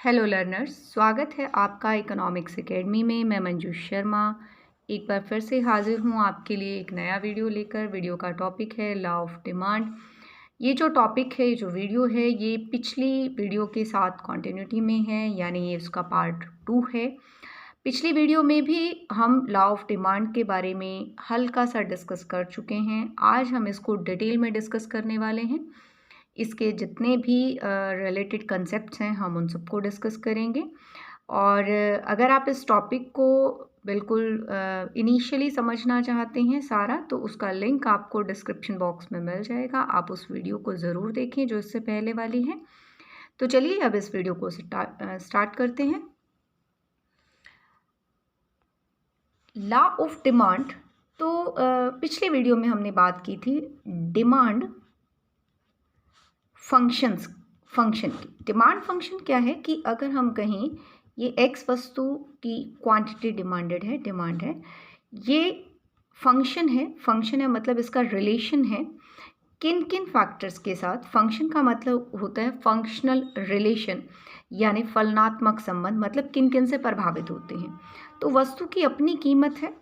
Hello learners, स्वागत है आपका इकोनॉमिक्स एकेडमी में। मैं मंजू शर्मा एक बार फिर से हाजिर हूँ आपके लिए एक नया वीडियो लेकर। वीडियो का टॉपिक है लॉ ऑफ डिमांड। ये जो टॉपिक है, जो वीडियो है, ये पिछली वीडियो के साथ कॉन्टिन्यूटी में है, यानी ये उसका पार्ट 2 है। पिछली वीडियो में भी हम लॉ ऑफ डिमांड के बारे में हल्का सा डिस्कस कर चुके हैं। आज हम इसको डिटेल में डिस्कस करने वाले हैं। इसके जितने भी रिलेटेड कंसेप्ट्स हैं हम उन सबको डिस्कस करेंगे। और अगर आप इस टॉपिक को बिल्कुल इनिशियली समझना चाहते हैं सारा, तो उसका लिंक आपको डिस्क्रिप्शन बॉक्स में मिल जाएगा। आप उस वीडियो को ज़रूर देखें जो इससे पहले वाली है। तो चलिए अब इस वीडियो को स्टार्ट करते हैं। लॉ ऑफ डिमांड, तो पिछले वीडियो में हमने बात की थी डिमांड फंक्शन की। डिमांड फंक्शन क्या है कि अगर हम कहें ये एक्स वस्तु की क्वांटिटी डिमांड है, ये फंक्शन है मतलब इसका रिलेशन है किन किन फैक्टर्स के साथ। फंक्शन का मतलब होता है फंक्शनल रिलेशन, यानी फलनात्मक संबंध, मतलब किन किन से प्रभावित होते हैं। तो वस्तु की अपनी कीमत है,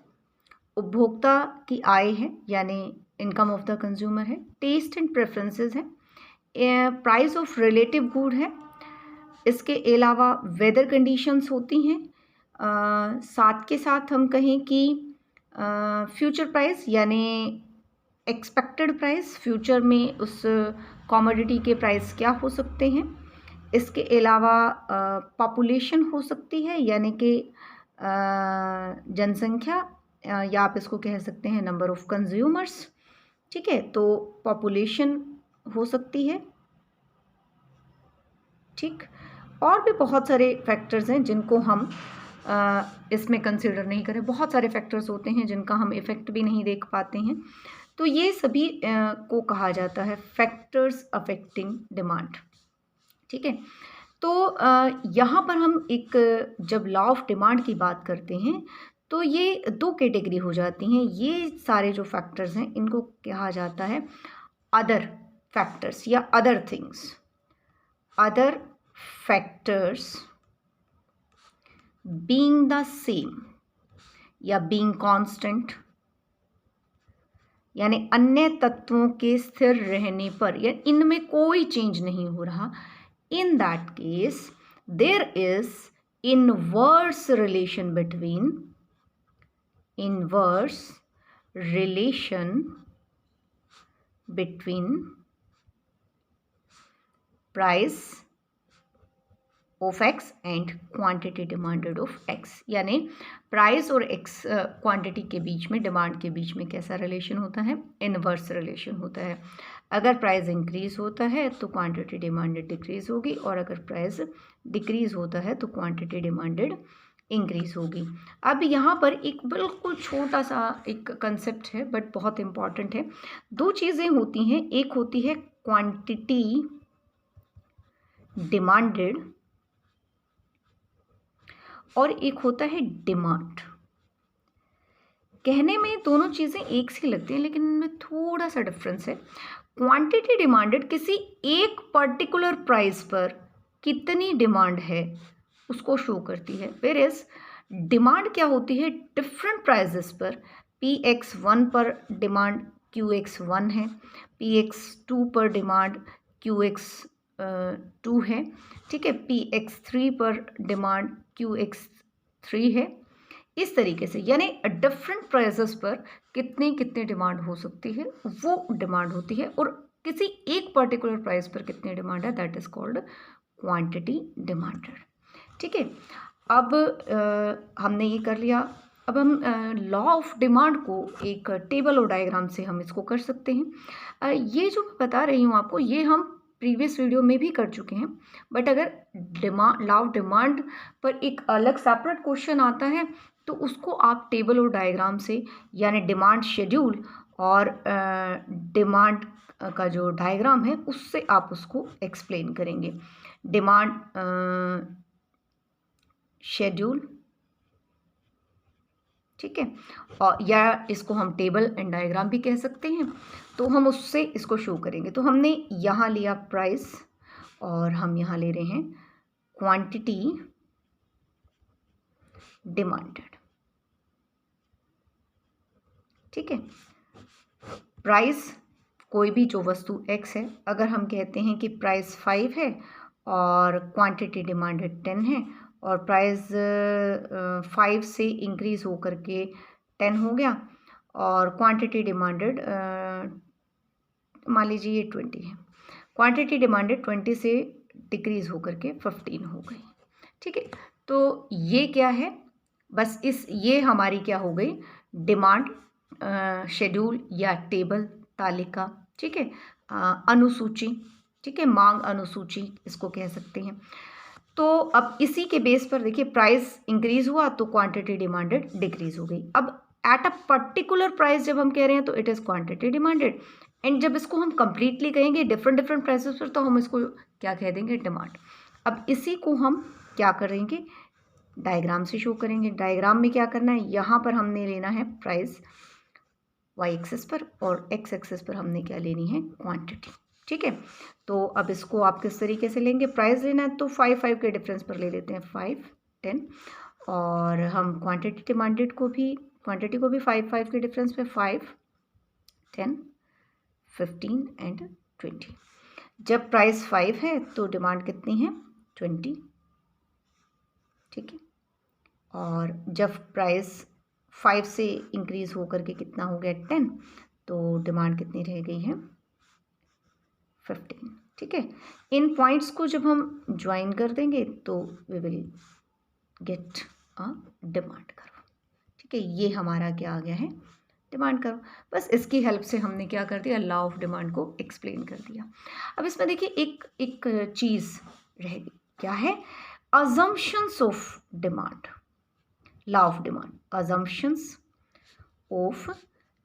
उपभोक्ता की आय है यानी इनकम ऑफ द कंज्यूमर है, टेस्ट एंड प्रेफरेंसेस है, प्राइस ऑफ रिलेटिव गुड है, इसके अलावा वेदर कंडीशंस होती हैं। साथ के साथ हम कहें कि फ्यूचर प्राइस यानी एक्सपेक्टेड प्राइस, फ्यूचर में उस कमोडिटी के प्राइस क्या हो सकते हैं। इसके अलावा पॉपुलेशन हो सकती है, यानी कि जनसंख्या, या आप इसको कह सकते हैं नंबर ऑफ कंज्यूमर्स। ठीक है, तो पॉपुलेशन हो सकती है। ठीक, और भी बहुत सारे फैक्टर्स हैं जिनको हम इसमें कंसिडर नहीं करें। बहुत सारे फैक्टर्स होते हैं जिनका हम इफ़ेक्ट भी नहीं देख पाते हैं। तो ये सभी को कहा जाता है फैक्टर्स अफेक्टिंग डिमांड। ठीक है, तो यहाँ पर हम जब लॉ ऑफ डिमांड की बात करते हैं तो ये दो कैटेगरी हो जाती हैं। ये सारे जो फैक्टर्स हैं इनको कहा जाता है अदर फैक्टर्स या other things. Other factors being the same या बीइंग कांस्टेंट, यानी अन्य तत्वों के स्थिर रहने पर या इनमें कोई चेंज नहीं हो रहा। In that case there is inverse relation between price of X and quantity demanded of X, यानी प्राइस और एक्स क्वांटिटी के बीच में, डिमांड के बीच में कैसा रिलेशन होता है? इनवर्स रिलेशन होता है। अगर प्राइस इंक्रीज होता है तो क्वांटिटी डिमांडेड डिक्रीज होगी, और अगर प्राइस डिक्रीज होता है तो क्वांटिटी डिमांडेड इंक्रीज होगी। अब यहाँ पर एक बिल्कुल छोटा सा एक कंसेप्ट है बट बहुत इंपॉर्टेंट है। दो चीज़ें होती हैं, एक होती है क्वांटिटी डिमांडेड और एक होता है डिमांड। कहने में दोनों चीज़ें एक सी लगती हैं लेकिन इनमें थोड़ा सा डिफरेंस है। क्वांटिटी डिमांडेड किसी एक पर्टिकुलर प्राइस पर कितनी डिमांड है उसको शो करती है, वेयरएज डिमांड क्या होती है? डिफरेंट प्राइसेस पर Px1 पर डिमांड Qx1 है, Px2 पर डिमांड Qx2 है, ठीक है, Px3 पर डिमांड Qx3 है। इस तरीके से, यानी डिफरेंट प्राइसेस पर कितनी कितनी डिमांड हो सकती है वो डिमांड होती है, और किसी एक पर्टिकुलर प्राइस पर कितनी डिमांड है that is called quantity demanded. ठीक है, अब हमने ये कर लिया। अब हम लॉ ऑफ डिमांड को एक टेबल और डायग्राम से हम इसको कर सकते हैं। ये जो मैं बता रही हूँ आपको, ये हम प्रीवियस वीडियो में भी कर चुके हैं, बट अगर लॉ ऑफ डिमांड पर एक अलग सेपरेट क्वेश्चन आता है तो उसको आप टेबल और डायग्राम से, यानी डिमांड शेड्यूल और डिमांड का जो डायग्राम है उससे आप उसको एक्सप्लेन करेंगे। डिमांड शेड्यूल, ठीक है, और या इसको हम टेबल एंड डायग्राम भी कह सकते हैं, तो हम उससे इसको शो करेंगे। तो हमने यहाँ लिया प्राइस और हम यहाँ ले रहे हैं क्वांटिटी डिमांडेड। ठीक है, प्राइस कोई भी जो वस्तु x है, अगर हम कहते हैं कि प्राइस 5 है और क्वांटिटी डिमांडेड 10 है और प्राइस 5 से इंक्रीज होकर के 10 हो गया और क्वांटिटी डिमांडेड मान लीजिए ये 20 है, क्वांटिटी डिमांडेड 20 से डिक्रीज होकर के 15 हो गई। ठीक है, तो ये क्या है, बस ये हमारी क्या हो गई, डिमांड शेड्यूल या टेबल, तालिका। ठीक है, अनुसूची। ठीक है, मांग अनुसूची इसको कह सकते हैं। तो अब इसी के बेस पर देखिए, प्राइस इंक्रीज हुआ तो क्वांटिटी डिमांडेड डिक्रीज हो गई। अब एट अ पर्टिकुलर प्राइस जब हम कह रहे हैं तो it is quantity demanded, and जब इसको हम कंप्लीटली कहेंगे डिफरेंट डिफरेंट प्राइसेस पर तो हम इसको क्या कह देंगे, डिमांड। अब इसी को हम क्या करेंगे, डायग्राम से शो करेंगे। डायग्राम में क्या करना है, यहाँ पर हमने लेना है प्राइस वाई एक्सेस पर और एक्स एक्सेस पर हमने क्या लेनी है, क्वांटिटी। ठीक है, तो अब इसको आप किस तरीके से लेंगे, प्राइस लेना है तो 5 के डिफरेंस पर ले लेते हैं, 5 10, और हम क्वांटिटी डिमांडेड को भी, क्वांटिटी को भी 5 के डिफरेंस पे, 5 10 15 एंड 20। जब प्राइस 5 है तो डिमांड कितनी है, 20। ठीक है, और जब प्राइस 5 से इंक्रीज होकर के कितना हो गया, 10, तो डिमांड कितनी रह गई है, 15। ठीक है, इन पॉइंट्स को जब हम ज्वाइन कर देंगे तो we will get a demand curve. ठीक है, ये हमारा क्या आ गया है, डिमांड कर्व। बस इसकी हेल्प से हमने क्या कर दिया, लॉ ऑफ डिमांड को एक्सप्लेन कर दिया। अब इसमें देखिए एक चीज़ रहेगी, क्या है, assumptions of demand, law of demand, assumptions of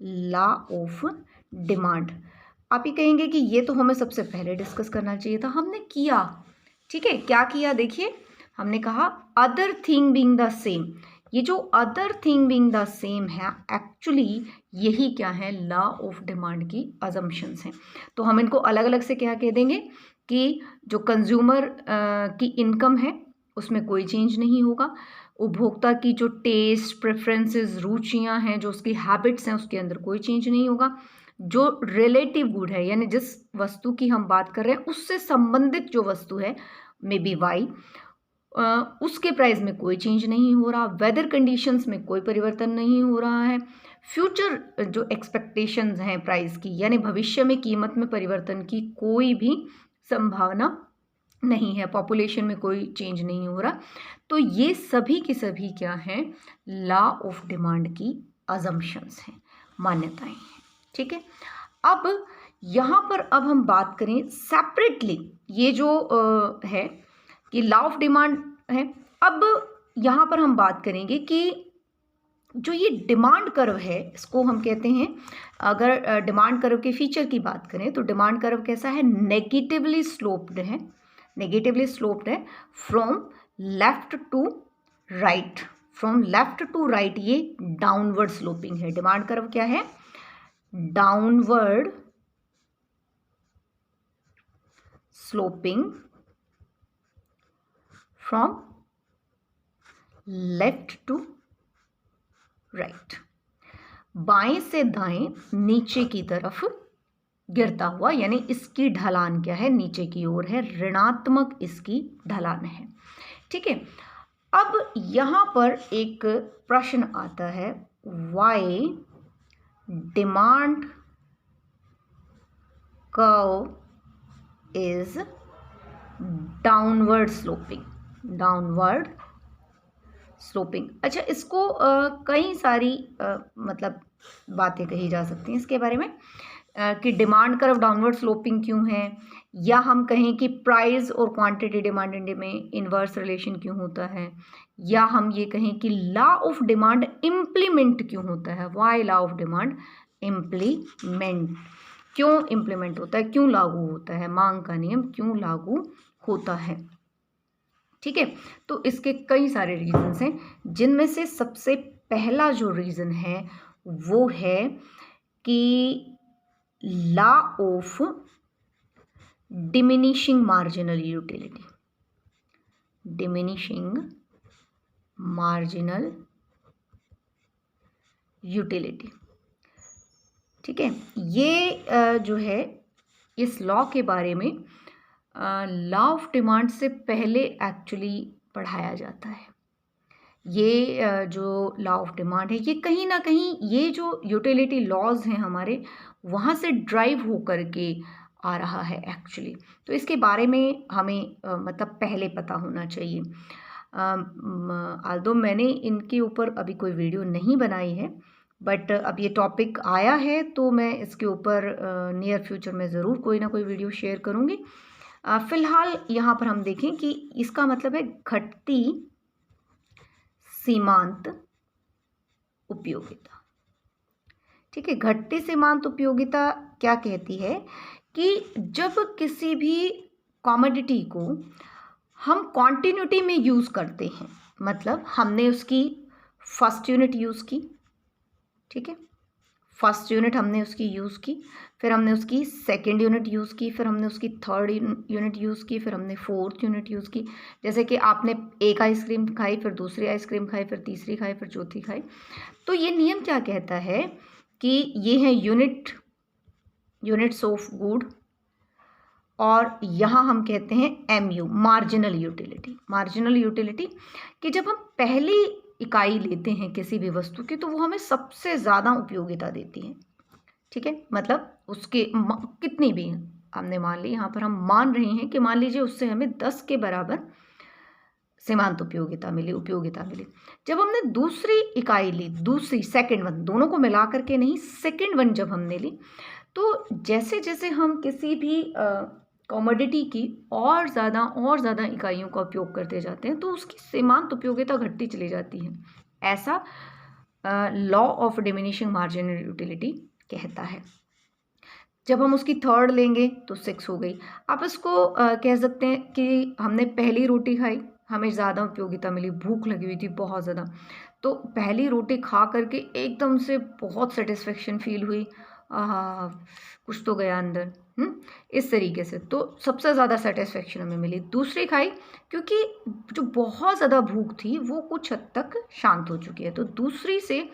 law of demand. आप ही कहेंगे कि ये तो हमें सबसे पहले डिस्कस करना चाहिए था, हमने किया। ठीक है, क्या किया, देखिए हमने कहा other thing being the same. ये जो other thing being the same है, एक्चुअली यही क्या है, लॉ ऑफ डिमांड की अजम्पशंस हैं। तो हम इनको अलग अलग से क्या कह देंगे कि जो कंज्यूमर की इनकम है उसमें कोई चेंज नहीं होगा, उपभोक्ता की जो टेस्ट, प्रेफरेंसेस, रुचियां हैं, जो उसकी हैबिट्स हैं, उसके अंदर कोई चेंज नहीं होगा। जो रिलेटिव गुड है, यानी जिस वस्तु की हम बात कर रहे हैं उससे संबंधित जो वस्तु है, मे बी वाई, उसके प्राइस में कोई चेंज नहीं हो रहा, वेदर कंडीशंस में कोई परिवर्तन नहीं हो रहा है, फ्यूचर जो एक्सपेक्टेशंस हैं प्राइस की, यानी भविष्य में कीमत में परिवर्तन की कोई भी संभावना नहीं है, पॉपुलेशन में कोई चेंज नहीं हो रहा। तो ये सभी की सभी क्या हैं, लॉ ऑफ डिमांड की अजम्पशंस हैं, मान्यताएं हैं। ठीक है, अब यहाँ पर अब हम बात करें सेपरेटली, ये जो है कि लॉ ऑफ डिमांड है। अब यहाँ पर हम बात करेंगे कि जो ये डिमांड कर्व है, इसको हम कहते हैं, अगर डिमांड कर्व के फीचर की बात करें तो डिमांड कर्व कैसा है, नेगेटिवली स्लोप्ड है, नेगेटिवली स्लोप्ड है from left to right, from left to right ये डाउनवर्ड स्लोपिंग है। डिमांड कर्व क्या है, downward sloping from left to right, बाएं से दाएं नीचे की तरफ गिरता हुआ, यानी इसकी ढलान क्या है, नीचे की ओर है, ऋणात्मक इसकी ढलान है। ठीक है, अब यहां पर एक प्रश्न आता है, why demand curve is downward sloping, downward sloping. अच्छा, इसको कई सारी मतलब बातें कही जा सकती हैं इसके बारे में, कि डिमांड कर्व डाउनवर्ड स्लोपिंग क्यों है, या हम कहें कि प्राइस और क्वांटिटी डिमांड में इनवर्स रिलेशन क्यों होता है, या हम ये कहें कि लॉ ऑफ डिमांड इम्प्लीमेंट क्यों होता है, why law of demand implement, क्यों इम्प्लीमेंट होता है, क्यों लागू होता है, मांग का नियम क्यों लागू होता है। ठीक है, तो इसके कई सारे रीजंस हैं, जिनमें से सबसे पहला जो रीजन है वो है कि law of diminishing marginal utility, diminishing marginal utility. ठीक है, ये जो है इस लॉ के बारे में लॉ ऑफ डिमांड से पहले एक्चुअली पढ़ाया जाता है। ये जो लॉ ऑफ डिमांड है ये कहीं ना कहीं ये जो यूटिलिटी लॉज हैं हमारे वहाँ से ड्राइव होकर के आ रहा है एक्चुअली। तो इसके बारे में हमें मतलब पहले पता होना चाहिए। आल्दो मैंने इनके ऊपर अभी कोई वीडियो नहीं बनाई है, बट अब ये टॉपिक आया है तो मैं इसके ऊपर नियर फ्यूचर में ज़रूर कोई ना कोई वीडियो शेयर करूँगी। फ़िलहाल यहाँ पर हम देखें कि इसका मतलब है घटती सीमांत उपयोगिता। ठीक है, घटती सीमांत उपयोगिता क्या कहती है कि जब किसी भी कमोडिटी को हम कॉन्टिन्यूटी में यूज़ करते हैं, मतलब हमने उसकी फर्स्ट यूनिट यूज़ की, ठीक है, फर्स्ट यूनिट हमने उसकी यूज़ की, फिर हमने उसकी सेकंड यूनिट यूज़ की, फिर हमने उसकी थर्ड यूनिट यूज़ की, फिर हमने फोर्थ यूनिट यूज़ की। जैसे कि आपने एक आइसक्रीम खाई, फिर दूसरी आइसक्रीम खाई, फिर तीसरी खाई, फिर चौथी खाई। तो ये नियम क्या कहता है कि ये है यूनिट्स ऑफ गुड, और यहाँ हम कहते हैं MU, marginal utility. Marginal utility कि जब हम पहली इकाई लेते हैं किसी भी वस्तु की तो वो हमें सबसे ज़्यादा उपयोगिता देती है। ठीक है, मतलब उसके कितनी भी हमने मान ली, यहाँ पर हम मान रहे हैं कि मान लीजिए उससे हमें 10 के बराबर सीमांत उपयोगिता मिली। जब हमने दूसरी इकाई ली, दूसरी सेकंड वन, दोनों को मिला करके नहीं, सेकंड वन जब हमने ली, तो जैसे जैसे हम किसी भी कमोडिटी की और ज़्यादा इकाइयों का उपयोग करते जाते हैं तो उसकी सीमांत उपयोगिता घटती चली जाती है। ऐसा law of diminishing marginal utility कहता है। जब हम उसकी थर्ड लेंगे तो 6 हो गई। आप इसको कह सकते हैं कि हमने पहली रोटी खाई, हमें ज़्यादा उपयोगिता मिली, भूख लगी हुई थी बहुत ज़्यादा, तो पहली रोटी खा करके एकदम से बहुत सेटिस्फेक्शन फील हुई, आहा कुछ तो गया अंदर, इस तरीके से, तो सबसे ज़्यादा सेटिस्फेक्शन हमें मिली। दूसरी खाई क्योंकि जो बहुत ज़्यादा भूख थी वो कुछ हद तक शांत हो चुकी है, तो दूसरी से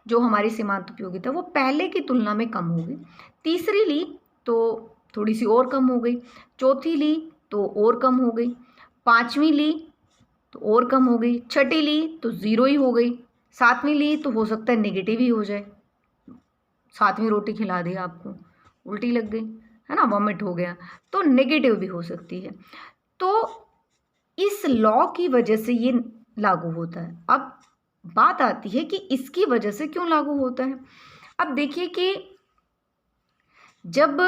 जो हमारी सीमांत उपयोगिता वो पहले की तुलना में कम हो गई। तीसरी ली तो थोड़ी सी और कम हो गई, चौथी ली तो और कम हो गई, पाँचवीं ली तो और कम हो गई, छठी ली तो 0 ही हो गई, सातवीं ली तो हो सकता है नेगेटिव ही हो जाए। सातवीं रोटी खिला दी आपको, उल्टी लग गई, है ना, वॉमिट हो गया, तो नेगेटिव भी हो सकती है। तो इस लॉ की वजह से ये लागू होता है। अब बात आती है कि इसकी वजह से क्यों लागू होता है। अब देखिए कि जब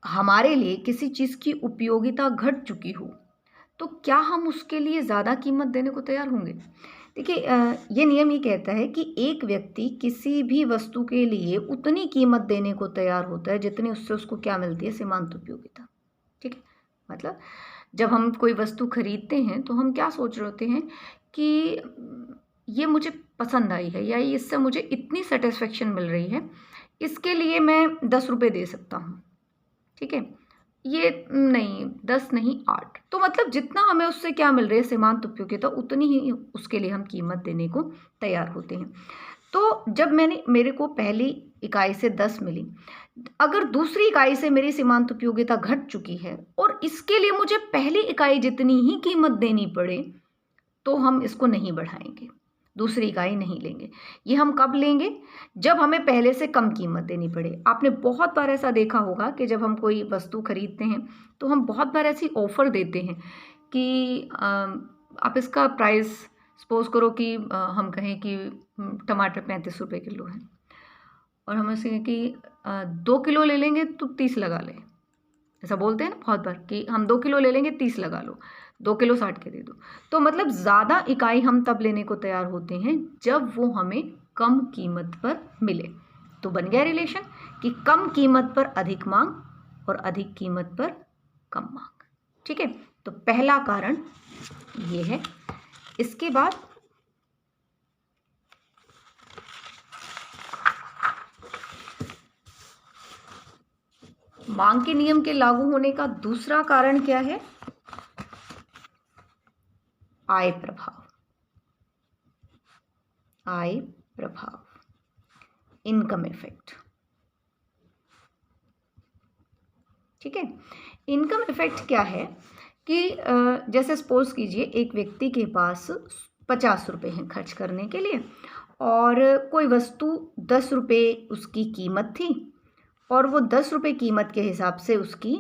हमारे लिए किसी चीज़ की उपयोगिता घट चुकी हो तो क्या हम उसके लिए ज़्यादा कीमत देने को तैयार होंगे। देखिए ये नियम ये कहता है कि एक व्यक्ति किसी भी वस्तु के लिए उतनी कीमत देने को तैयार होता है जितनी उससे उसको क्या मिलती है, सीमांत उपयोगिता। ठीक है, मतलब जब हम कोई वस्तु खरीदते हैं तो हम क्या सोच रहे होते हैं कि ये मुझे पसंद आई है या इससे मुझे इतनी सेटिस्फेक्शन मिल रही है, इसके लिए मैं 10 रुपये दे सकता हूँ। ठीक है, ये नहीं 10 नहीं 8, तो मतलब जितना हमें उससे क्या मिल रही है, सीमांत उपयोगिता, उतनी ही उसके लिए हम कीमत देने को तैयार होते हैं। तो जब मेरे को पहली इकाई से 10 मिली, अगर दूसरी इकाई से मेरी सीमांत उपयोगिता घट चुकी है और इसके लिए मुझे पहली इकाई जितनी ही कीमत देनी पड़े तो हम इसको नहीं बढ़ाएंगे, दूसरी इकाई नहीं लेंगे। ये हम कब लेंगे, जब हमें पहले से कम कीमत देनी पड़े। आपने बहुत बार ऐसा देखा होगा कि जब हम कोई वस्तु खरीदते हैं तो हम बहुत बार ऐसी ऑफ़र देते हैं कि आप इसका प्राइस सपोज़ करो कि हम कहें कि टमाटर 35 रुपये किलो है और हम ऐसे कि 2 किलो ले लेंगे तो 30 लगा लें। ऐसा बोलते हैं ना बहुत बार कि हम 2 किलो ले लेंगे 30 लगा लो, 2 किलो 60 के दे दो। तो मतलब ज़्यादा इकाई हम तब लेने को तैयार होते हैं जब वो हमें कम कीमत पर मिले। तो बन गया रिलेशन कि कम कीमत पर अधिक मांग और अधिक कीमत पर कम मांग। ठीक है, तो पहला कारण ये है। इसके बाद मांग के नियम के लागू होने का दूसरा कारण क्या है, आय प्रभाव, आय प्रभाव, इनकम इफेक्ट। ठीक है, इनकम इफेक्ट क्या है कि जैसे सपोज कीजिए एक व्यक्ति के पास 50 रुपये हैं खर्च करने के लिए और कोई वस्तु 10 रुपये उसकी कीमत थी और वो 10 रुपये कीमत के हिसाब से उसकी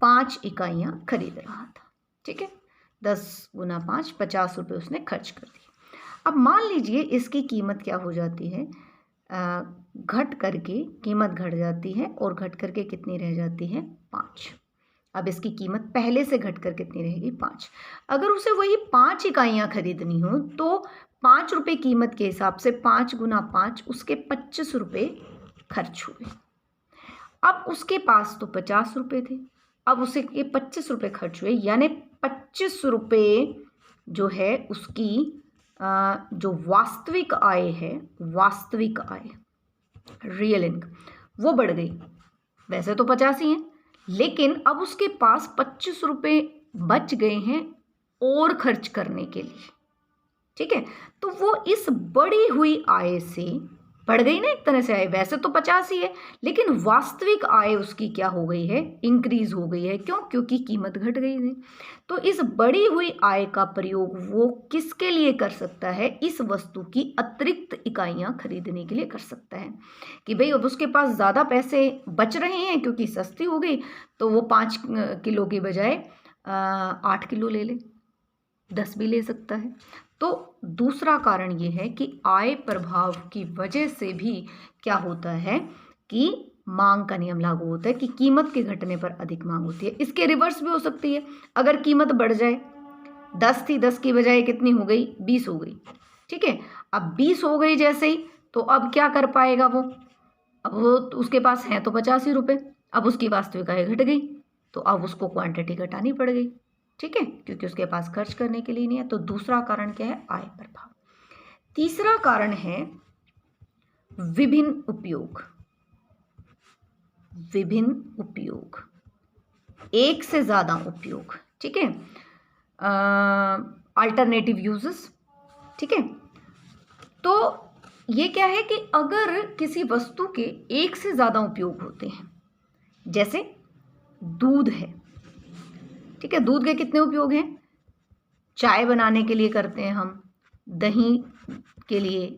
5 इकाइयाँ खरीद रहा था। ठीक है, 10 गुना 5, 50 रुपये उसने खर्च कर दिए। अब मान लीजिए इसकी कीमत क्या हो जाती है, घट करके कीमत घट जाती है और घट करके कितनी रह जाती है, 5। अब इसकी कीमत पहले से घट कर कितनी रहेगी, 5। अगर उसे वही 5 इकाइयाँ खरीदनी हो तो 5 रुपये कीमत के हिसाब से 5 गुना 5 उसके 25 रुपये खर्च हुए। अब उसके पास तो 50 रुपये थे, अब उसे के 25 रुपये खर्च हुए, यानी 25 रुपये जो है उसकी जो वास्तविक आय है, वास्तविक आय, रियल इनकम, वो बढ़ गई। वैसे तो 50 ही है, लेकिन अब उसके पास 25 रुपये बच गए हैं और खर्च करने के लिए। ठीक है, तो वो इस बढ़ी हुई आय से बढ़ गई ना एक तरह से आय। वैसे तो 50 ही है, लेकिन वास्तविक आय उसकी क्या हो गई है, इंक्रीज हो गई है। क्यों? क्योंकि कीमत घट गई है। तो इस बढ़ी हुई आय का प्रयोग वो किसके लिए कर सकता है, इस वस्तु की अतिरिक्त इकाइयां खरीदने के लिए कर सकता है कि भाई अब उसके पास ज़्यादा पैसे बच रहे हैं क्योंकि सस्ती हो गई, तो वो 5 किलो की बजाय 8 किलो ले ले, 10 भी ले सकता है। तो दूसरा कारण ये है कि आय प्रभाव की वजह से भी क्या होता है कि मांग का नियम लागू होता है कि कीमत के घटने पर अधिक मांग होती है। इसके रिवर्स भी हो सकती है, अगर कीमत बढ़ जाए, 10 थी, 10 की बजाय कितनी हो गई, 20 हो गई। ठीक है, अब 20 हो गई जैसे ही, तो अब क्या कर पाएगा वो, अब वो उसके पास है तो 50 ही रुपये, अब उसकी वास्तविक आय घट गई, तो अब उसको क्वांटिटी घटानी पड़ गई। ठीक है, क्योंकि उसके पास खर्च करने के लिए नहीं है। तो दूसरा कारण क्या है, आय प्रभाव। तीसरा कारण है विभिन्न उपयोग, विभिन्न उपयोग, एक से ज्यादा उपयोग। ठीक है, अल्टरनेटिव यूजेस। ठीक है, तो ये क्या है कि अगर किसी वस्तु के एक से ज्यादा उपयोग होते हैं, जैसे दूध है। ठीक है, दूध के कितने उपयोग हैं, चाय बनाने के लिए करते हैं हम, दही के लिए,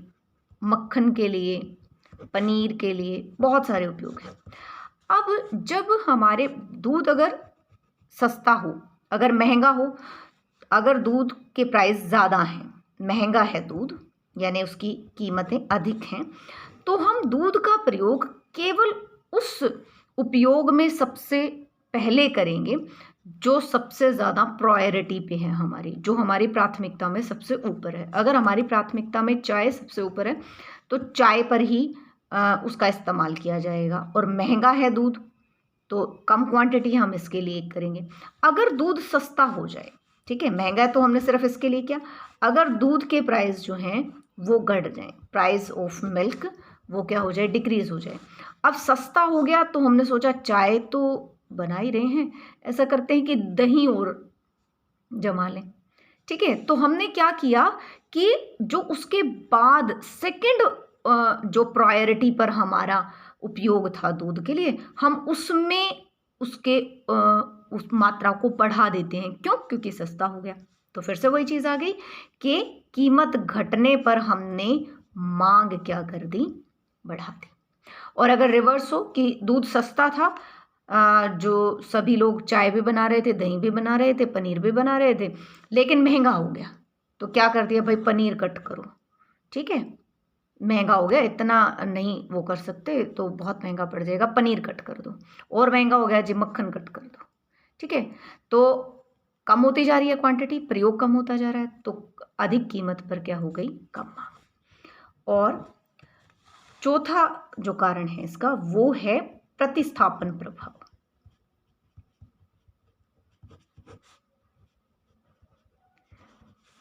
मक्खन के लिए, पनीर के लिए, बहुत सारे उपयोग हैं। अब जब हमारे दूध अगर सस्ता हो, अगर महंगा हो, अगर दूध के प्राइस ज़्यादा हैं, महंगा है दूध, यानी उसकी कीमतें अधिक हैं, तो हम दूध का प्रयोग केवल उस उपयोग में सबसे पहले करेंगे जो सबसे ज़्यादा प्रायोरिटी पे है हमारी, जो हमारी प्राथमिकता में सबसे ऊपर है। अगर हमारी प्राथमिकता में चाय सबसे ऊपर है तो चाय पर ही उसका इस्तेमाल किया जाएगा, और महंगा है दूध तो कम क्वांटिटी हम इसके लिए करेंगे। अगर दूध सस्ता हो जाए, ठीक है, महंगा है तो हमने सिर्फ इसके लिए किया, अगर दूध के प्राइस जो हैं वो घट जाए, प्राइस ऑफ मिल्क वो क्या हो जाए, डिक्रीज हो जाए। अब सस्ता हो गया तो हमने सोचा चाय तो बना ही रहे हैं, ऐसा करते हैं कि दही और जमा लें। ठीक है, तो हमने क्या किया कि जो उसके बाद सेकंड जो प्रायोरिटी पर हमारा उपयोग था दूध के लिए, हम उसमें उसके उस मात्रा को बढ़ा देते हैं। क्यों? क्योंकि सस्ता हो गया। तो फिर से वही चीज़ आ गई कि कीमत घटने पर हमने मांग क्या कर दी, बढ़ा दी। और अगर रिवर्स हो कि दूध सस्ता था, जो सभी लोग चाय भी बना रहे थे, दही भी बना रहे थे, पनीर भी बना रहे थे, लेकिन महंगा हो गया, तो क्या कर दिया भाई, पनीर कट करो। ठीक है, महंगा हो गया, इतना नहीं वो कर सकते तो बहुत महंगा पड़ जाएगा, पनीर कट कर दो। और महंगा हो गया जी, मक्खन कट कर दो। ठीक है, तो कम होती जा रही है क्वांटिटी, प्रयोग कम होता जा रहा है, तो अधिक कीमत पर क्या हो गई, कम मांग। और चौथा जो कारण है इसका वो है प्रतिस्थापन प्रभाव।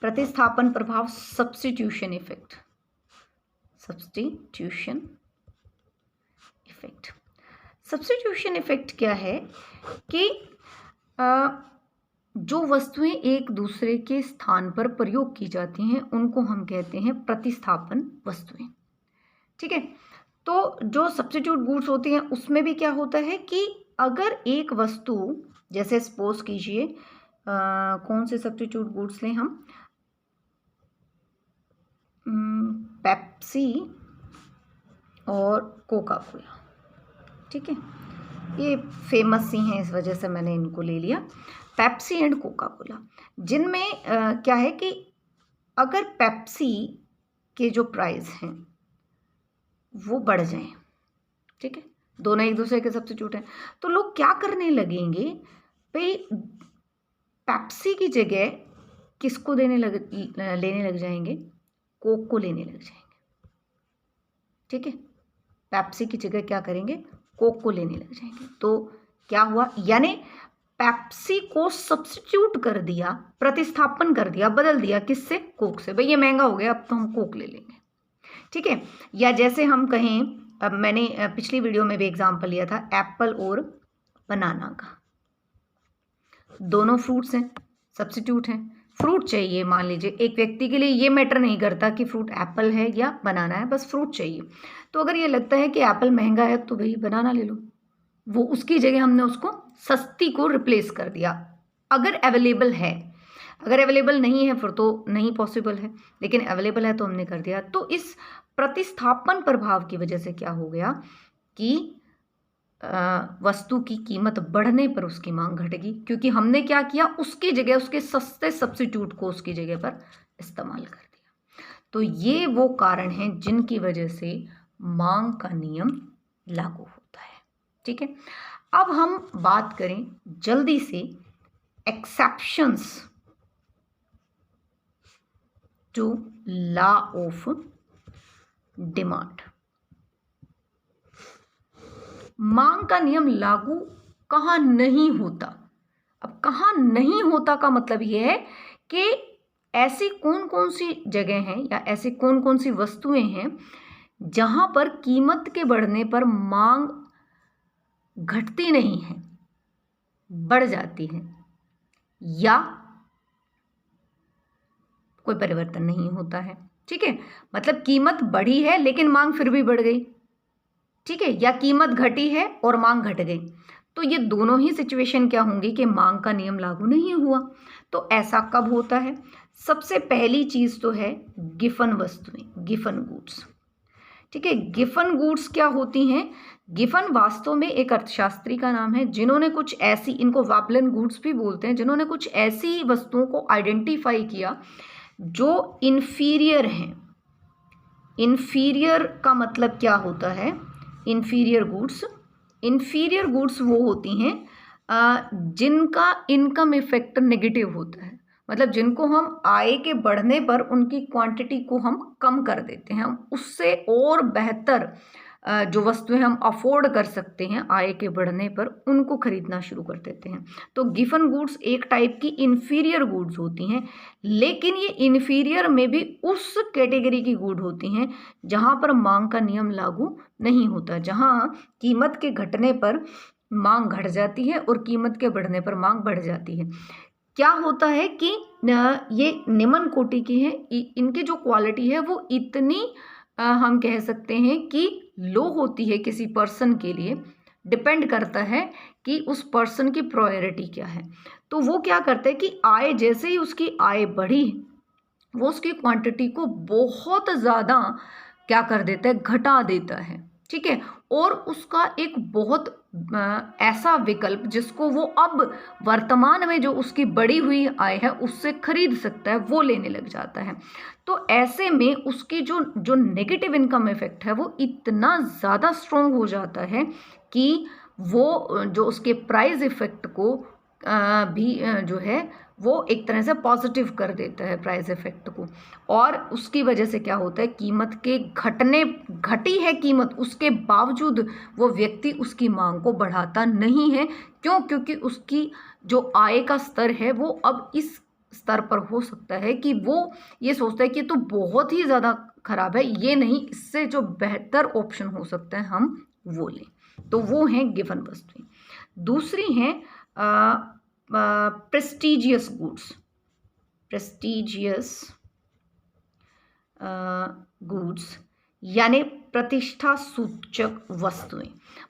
प्रतिस्थापन प्रभाव, substitution effect, substitution effect. Substitution effect क्या है कि जो वस्तुएं एक दूसरे के स्थान पर प्रयोग की जाती हैं उनको हम कहते हैं प्रतिस्थापन वस्तुएं। ठीक है, तो जो सब्स्टिट्यूट गुड्स होती हैं उसमें भी क्या होता है कि अगर एक वस्तु, जैसे सपोज कीजिए कौन से सब्स्टिट्यूट गुड्स लें हम, पेप्सी और कोका कोला। ठीक है, ये फेमस ही हैं, इस वजह से मैंने इनको ले लिया, पेप्सी एंड कोका कोला। जिनमें क्या है कि अगर पेप्सी के जो प्राइस हैं वो बढ़ जाएं, ठीक है, दोनों एक दूसरे के सब्स्टिट्यूट हैं, तो लोग क्या करने लगेंगे भाई, पेप्सी की जगह किसको लेने लग जाएंगे, कोक को लेने लग जाएंगे। ठीक है, पेप्सी की जगह क्या करेंगे, कोक को लेने लग जाएंगे। तो क्या हुआ, यानी पेप्सी को सब्स्टिट्यूट कर दिया, प्रतिस्थापन कर दिया, बदल दिया, किससे, कोक से। भाई ये महंगा हो गया, अब तो हम कोक ले लेंगे। ठीक है, या जैसे हम कहें, अब मैंने पिछली वीडियो में भी एग्जांपल लिया था एप्पल और बनाना का, दोनों फ्रूट्स हैं, सब्स्टिट्यूट हैं, फ्रूट चाहिए। मान लीजिए एक व्यक्ति के लिए ये मैटर नहीं करता कि फ्रूट एप्पल है या बनाना है, बस फ्रूट चाहिए। तो अगर ये लगता है कि एप्पल महंगा है तो भाई बनाना ले लो, वो उसकी जगह हमने उसको सस्ती को रिप्लेस कर दिया, अगर अवेलेबल है। अगर अवेलेबल नहीं है फिर तो नहीं पॉसिबल है, लेकिन अवेलेबल है तो हमने कर दिया। तो इस प्रतिस्थापन प्रभाव की वजह से क्या हो गया कि वस्तु की कीमत बढ़ने पर उसकी मांग घटेगी, क्योंकि हमने क्या किया, उसकी जगह उसके सस्ते सब्स्टिट्यूट को उसकी जगह पर इस्तेमाल कर दिया। तो ये वो कारण हैं जिनकी वजह से मांग का नियम लागू होता है। ठीक है, अब हम बात करें जल्दी से exceptions to law of demand. मांग का नियम लागू कहाँ नहीं होता। अब कहाँ नहीं होता का मतलब यह है कि ऐसी कौन कौन सी जगह हैं या ऐसी कौन कौन सी वस्तुएं हैं जहां पर कीमत के बढ़ने पर मांग घटती नहीं है, बढ़ जाती है, या कोई परिवर्तन नहीं होता है। ठीक है, मतलब कीमत बढ़ी है लेकिन मांग फिर भी बढ़ गई। ठीक है, या कीमत घटी है और मांग घट गई। तो ये दोनों ही सिचुएशन क्या होंगी कि मांग का नियम लागू नहीं हुआ। तो ऐसा कब होता है, सबसे पहली चीज तो है गिफन वस्तुएं, गिफन गुड्स। ठीक है, गिफन गुड्स क्या होती हैं, गिफन वास्तव में एक अर्थशास्त्री का नाम है जिन्होंने कुछ ऐसी, इनको वाबलन गुड्स भी बोलते हैं, जिन्होंने कुछ ऐसी वस्तुओं को आइडेंटिफाई किया जो इन्फीरियर हैं। इन्फीरियर का मतलब क्या होता है, इन्फीरियर गुड्स, इन्फीरियर गुड्स वो होती हैं जिनका इनकम इफेक्ट नेगेटिव होता है, मतलब जिनको हम आय के बढ़ने पर उनकी क्वांटिटी को हम कम कर देते हैं, हम उससे और बेहतर जो वस्तुएं हम अफोर्ड कर सकते हैं आय के बढ़ने पर उनको खरीदना शुरू कर देते हैं। तो गिफन गुड्स एक टाइप की इन्फीरियर गुड्स होती हैं, लेकिन ये इन्फीरियर में भी उस कैटेगरी की गुड होती हैं जहां पर मांग का नियम लागू नहीं होता, जहां कीमत के घटने पर मांग घट जाती है और कीमत के बढ़ने पर मांग बढ़ जाती है। क्या होता है कि ये निम्न कोटि की है, इनकी जो क्वालिटी है वो इतनी हम कह सकते हैं कि लो होती है किसी पर्सन के लिए, डिपेंड करता है कि उस पर्सन की प्रायोरिटी क्या है। तो वो क्या करते हैं कि आय, जैसे ही उसकी आय बढ़ी वो उसकी क्वांटिटी को बहुत ज़्यादा क्या कर देता है, घटा देता है। ठीक है, और उसका एक बहुत ऐसा विकल्प जिसको वो अब वर्तमान में जो उसकी बढ़ी हुई आय है उससे खरीद सकता है वो लेने लग जाता है। तो ऐसे में उसकी जो नेगेटिव इनकम इफेक्ट है वो इतना ज़्यादा स्ट्रॉन्ग हो जाता है कि वो जो उसके प्राइस इफेक्ट को भी जो है वो एक तरह से पॉजिटिव कर देता है प्राइस इफेक्ट को, और उसकी वजह से क्या होता है, कीमत के घटी है कीमत, उसके बावजूद वो व्यक्ति उसकी मांग को बढ़ाता नहीं है। क्यों? क्योंकि उसकी जो आय का स्तर है वो अब इस स्तर पर हो सकता है कि वो ये सोचता है कि तो बहुत ही ज़्यादा खराब है, ये नहीं, इससे जो बेहतर ऑप्शन हो सकता है हम वो लें। तो वो हैं गिवन वस्तुएं। दूसरी हैं प्रेस्टिजियस गुड्स यानी प्रतिष्ठा सूचक वस्तुएं,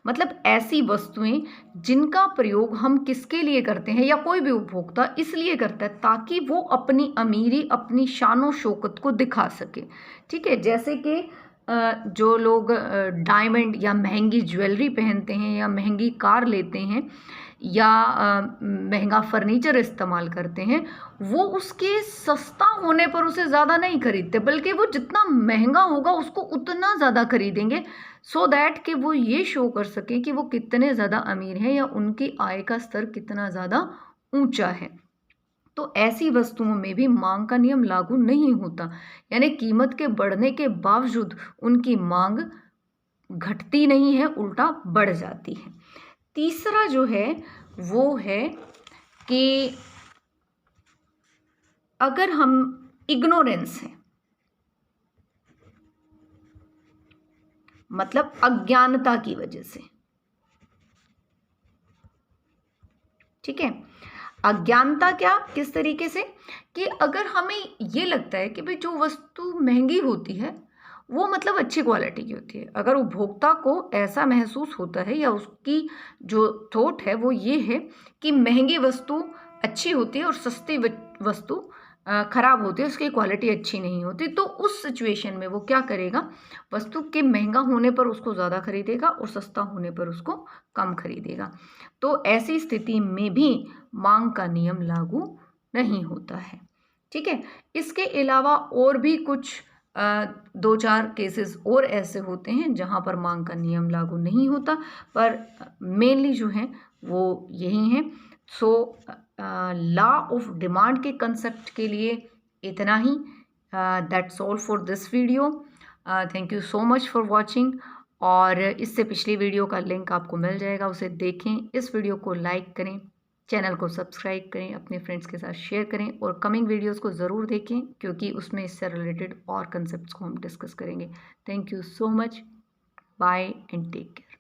मतलब ऐसी वस्तुएं जिनका प्रयोग हम किसके लिए करते हैं या कोई भी उपभोक्ता इसलिए करता है ताकि वो अपनी अमीरी, अपनी शानो शौकत को दिखा सके। ठीक है, जैसे कि जो लोग डायमंड या महंगी ज्वेलरी पहनते हैं या महंगी कार लेते हैं या महंगा फर्नीचर इस्तेमाल करते हैं, वो उसके सस्ता होने पर उसे ज़्यादा नहीं खरीदते, बल्कि वो जितना महंगा होगा उसको उतना ज़्यादा खरीदेंगे, सो दैट कि वो ये शो कर सकें कि वो कितने ज़्यादा अमीर हैं या उनकी आय का स्तर कितना ज़्यादा ऊंचा है। तो ऐसी वस्तुओं में भी मांग का नियम लागू नहीं होता, यानी कीमत के बढ़ने के बावजूद उनकी मांग घटती नहीं है, उल्टा बढ़ जाती है। तीसरा जो है वो है कि अगर हम इग्नोरेंस है, मतलब अज्ञानता की वजह से, ठीक है, अज्ञानता क्या, किस तरीके से कि अगर हमें ये लगता है कि भाई जो वस्तु महंगी होती है वो मतलब अच्छी क्वालिटी की होती है, अगर उपभोक्ता को ऐसा महसूस होता है या उसकी जो थॉट है वो ये है कि महंगी वस्तु अच्छी होती है और सस्ती वस्तु खराब होती है, उसकी क्वालिटी अच्छी नहीं होती, तो उस सिचुएशन में वो क्या करेगा, वस्तु के महंगा होने पर उसको ज़्यादा खरीदेगा और सस्ता होने पर उसको कम खरीदेगा। तो ऐसी स्थिति में भी मांग का नियम लागू नहीं होता है। ठीक है, इसके अलावा और भी कुछ 2-4 केसेस और ऐसे होते हैं जहाँ पर मांग का नियम लागू नहीं होता, पर मेनली जो है वो यही है। सो लॉ ऑफ डिमांड के कंसेप्ट के लिए इतना ही। That's all for this video. Thank you so much for watching. और इससे पिछली वीडियो का लिंक आपको मिल जाएगा, उसे देखें। इस वीडियो को लाइक करें, चैनल को सब्सक्राइब करें, अपने फ्रेंड्स के साथ शेयर करें और कमिंग वीडियोस को ज़रूर देखें क्योंकि उसमें इससे रिलेटेड और कंसेप्ट्स को हम डिस्कस करेंगे। Thank you so much. Bye and take care.